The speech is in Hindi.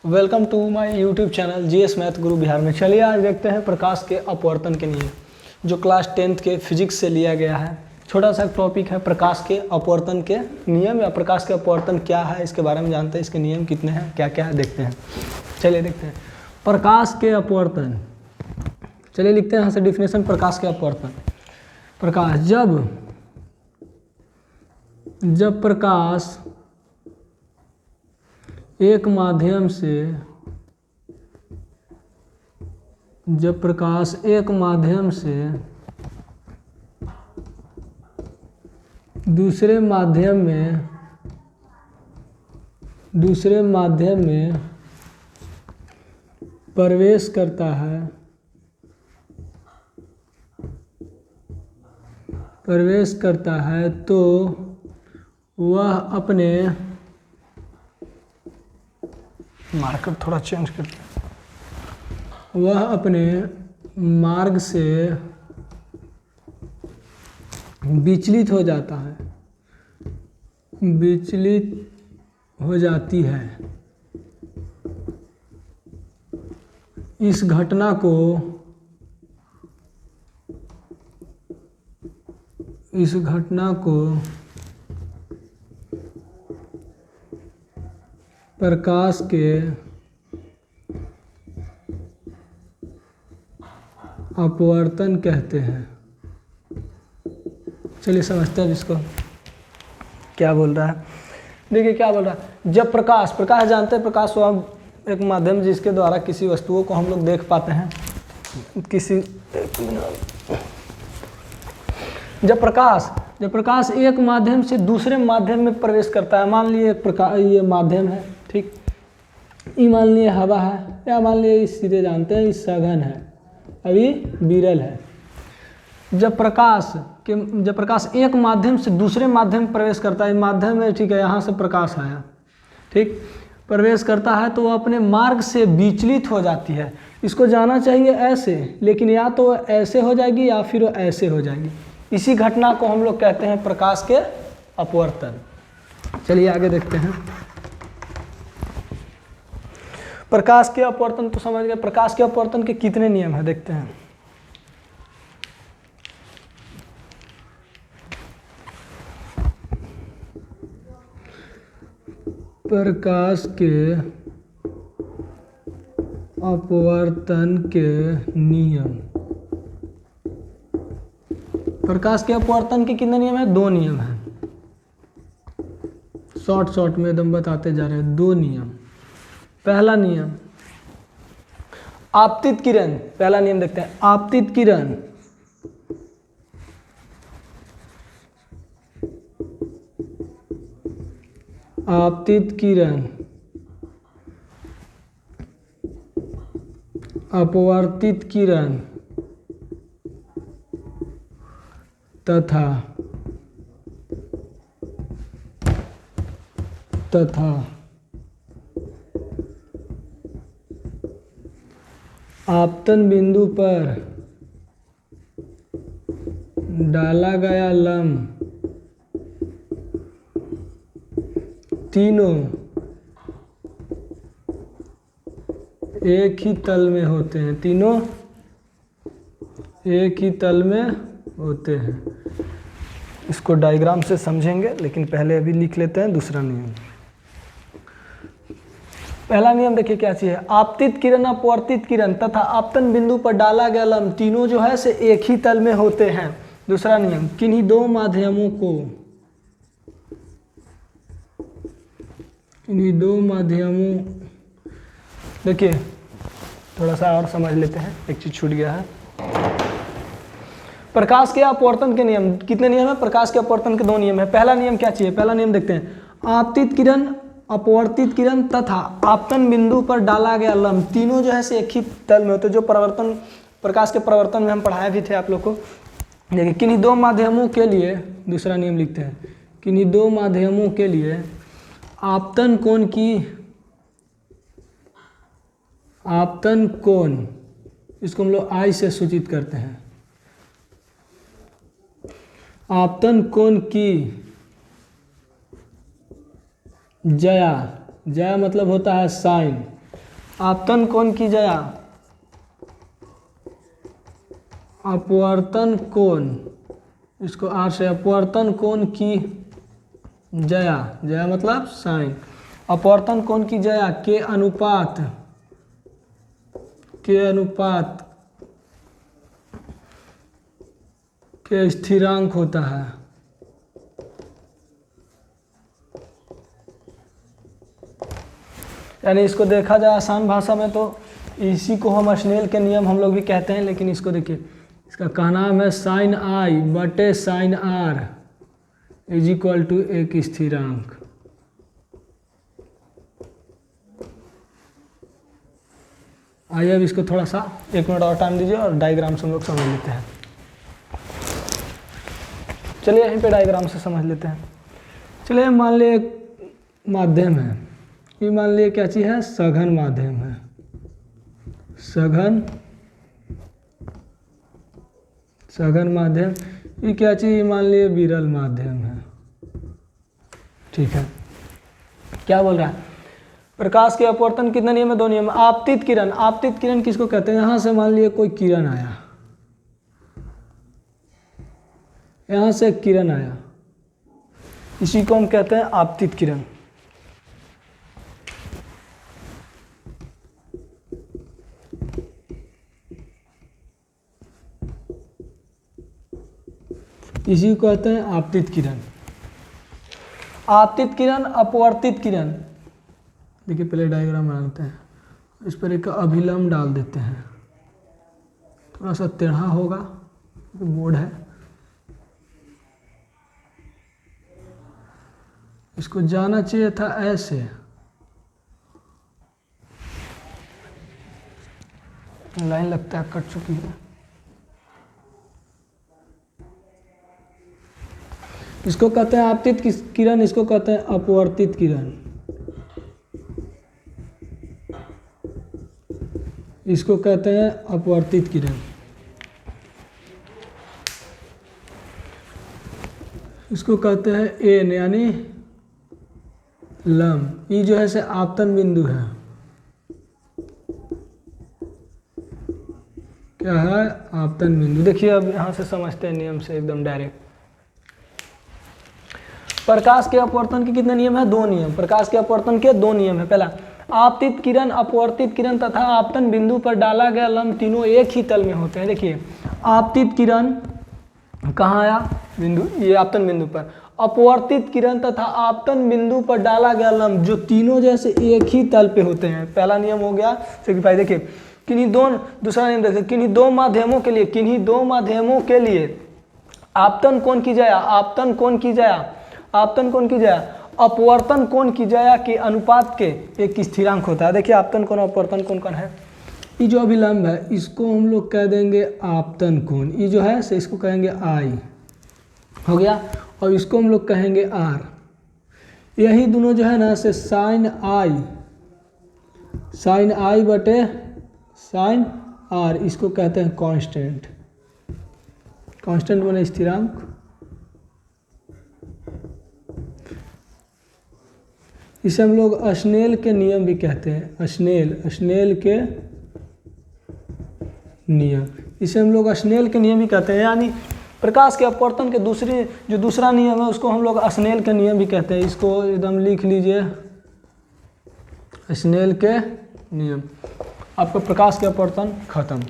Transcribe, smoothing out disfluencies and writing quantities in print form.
Welcome to my YouTube channel GS math Guru Bihar में। चलिए आज देखते हैं प्रकाश के अपवर्तन के नियम, जो क्लास 10th के फिजिक्स से लिया गया है। छोटा सा टॉपिक है प्रकाश के अपवर्तन के नियम या प्रकाश के अपवर्तन क्या है, इसके बारे में जानते हैं। इसके नियम कितने हैं, क्या क्या है, देखते हैं। चलिए देखते हैं प्रकाश के अपवर्तन। चलिए लिखते हैं यहाँ से डिफिनेशन प्रकाश के अपवर्तन। प्रकाश जब प्रकाश एक माध्यम से दूसरे माध्यम में प्रवेश करता है तो वह अपने मार्कर थोड़ा चेंज करते हैं। वह अपने मार्ग से विचलित हो जाती है। इस घटना को प्रकाश के अपवर्तन कहते हैं। चलिए समझते हैं इसको क्या बोल रहा है। देखिए क्या बोल रहा है। जब प्रकाश जानते हैं, प्रकाश वह एक माध्यम जिसके द्वारा किसी वस्तुओं को हम लोग देख पाते हैं। जब प्रकाश एक माध्यम से दूसरे माध्यम में प्रवेश करता है, मान लिए ये माध्यम है, ठीक, ये मान लिए हवा है, या मान लिए सीधे जानते हैं ये सघन है, अभी विरल है। जब प्रकाश एक माध्यम से दूसरे माध्यम में प्रवेश करता है, माध्यम है, ठीक है, यहाँ से प्रकाश आया, ठीक, प्रवेश करता है तो वह अपने मार्ग से विचलित हो जाती है। इसको जाना चाहिए ऐसे, लेकिन या तो ऐसे हो जाएगी या फिर ऐसे हो जाएगी। इसी घटना को हम लोग कहते हैं प्रकाश के अपवर्तन। चलिए आगे देखते हैं। प्रकाश के अपवर्तन तो समझ गए। प्रकाश के अपवर्तन के कितने नियम हैं, देखते हैं। प्रकाश के अपवर्तन के नियम। प्रकाश के अपवर्तन के कितने नियम हैं? 2 नियम हैं। शॉर्ट में एकदम बताते जा रहे हैं। 2 नियम। पहला नियम आपतित किरण। पहला नियम देखते हैं। आपतित किरण अपवर्तित किरण तथा आपतन बिंदु पर डाला गया लंब तीनों एक ही तल में होते हैं। तीनों एक ही तल में होते हैं। इसको डायग्राम से समझेंगे, लेकिन पहले अभी लिख लेते हैं दूसरा नियम। पहला नियम देखिए क्या चीज़ है। आपतित किरण, अपवर्तित किरण तथा आपतन बिंदु पर डाला गया लंब तीनों जो है से एक ही तल में होते हैं। दूसरा नियम, किन्हीं 2 माध्यमों देखिए थोड़ा सा और समझ लेते हैं, एक चीज छूट गया है। प्रकाश के अपवर्तन के नियम कितने नियम है? प्रकाश के अपवर्तन के 2 नियम है। पहला नियम क्या चाहिए? पहला नियम देखते हैं। आपतित किरण, अपवर्तित किरण तथा आपतन बिंदु पर डाला गया लंब तीनों जो है से एक ही तल में होते हैं। जो प्रकाश के प्रवर्तन में हम पढ़ाए भी थे आप लोग को। देखिए किन्हीं 2 माध्यमों के लिए, दूसरा नियम लिखते हैं, किन्हीं 2 माध्यमों के लिए आपतन कोण, इसको हम लोग I से सूचित करते हैं। आपतन कोण की जया, जया मतलब होता है साइन, आपतन कोण की जया, अपवर्तन कोण, इसको आर से, अपवर्तन कोण की जया, जया मतलब साइन, अपवर्तन कोण की जया के अनुपात के स्थिरांक होता है। यानी इसको देखा जाए आसान भाषा में तो इसी को हम स्नेल के नियम हम लोग भी कहते हैं, लेकिन इसको देखिए, इसका का नाम है साइन आई बटे sine r is equal to एक स्थिरांक। आइए अब इसको थोड़ा सा 1 मिनट और टाइम दीजिए और डायग्राम से हम लोग समझ लेते हैं। चलिए यहीं पे डायग्राम से समझ लेते हैं। चलिए मान लिए एक माध्यम है, ये मान लिए क्या चीज़ है, सघन माध्यम है, सघन माध्यम। ये क्या चीज़, मान लिए विरल माध्यम है। ठीक है, क्या बोल रहा है, प्रकाश के अपवर्तन कितने नियम है, 2 नियम। आपतित किरण, आपतित किरण किसको कहते हैं, यहाँ से मान लिए कोई किरण आया, यहाँ से किरण आया, इसी को हम कहते हैं आपतित किरण। इसी को कहते हैं आपतित किरण। आपतित किरण, अपवर्तित किरण, देखिए पहले डायग्राम बनाते हैं, इस पर एक अभिलंब डाल देते हैं, थोड़ा सा टेढ़ा होगा, बोर्ड है, इसको जाना चाहिए था ऐसे, लाइन लगता है कट चुकी है। इसको कहते हैं आपतित किरण, इसको कहते हैं अपवर्तित किरण, इसको कहते हैं अपवर्तित किरण। इसको कहते हैं एन यानी लंब, ये जो है से आपतन बिंदु है, क्या है, आपतन बिंदु। देखिए अब यहाँ से समझते हैं नियम से एकदम डायरेक्ट। प्रकाश के अपवर्तन के कितने नियम है, 2 नियम। प्रकाश के अपवर्तन के 2 नियम है। पहला, आपतित किरण, अपवर्तित किरण तथा आपतन बिंदु पर डाला गया लंब तीनों एक ही तल में होते हैं। देखिए आपतित किरण कहाँ आया, बिंदु, ये आपतन बिंदु पर। अपवर्तित किरण तथा आपतन बिंदु पर डाला गया लंब जो तीनों जैसे एक ही तल पे होते हैं। पहला नियम हो गया सिग्निफाई। देखिए किन्हीं दूसरा नियम देखिए, किन्हीं दो माध्यमों के लिए आपतन कोण की जया, आपतन कोण की जया अपवर्तन कोण की जया के अनुपात के एक स्थिरांक होता है। देखिए आपतन कोण अपवर्तन कोण कौन है, ये जो अभिलंब है इसको हम लोग कह देंगे आपतन कोण, ये जो है से इसको कहेंगे आई, हो गया, और इसको हम लोग कहेंगे आर। यही दोनों जो है ना से साइन आई बटे साइन आर, इसको कहते हैं कांस्टेंट। कांस्टेंट माने स्थिरांक। इसे हम लोग स्नेल के नियम भी कहते हैं, स्नेल के नियम, इसे हम लोग स्नेल के नियम भी कहते हैं। यानी प्रकाश के अपवर्तन के दूसरा नियम है उसको हम लोग स्नेल के नियम भी कहते हैं। इसको एकदम लिख लीजिए, स्नेल के नियम। आपका प्रकाश के अपवर्तन खत्म।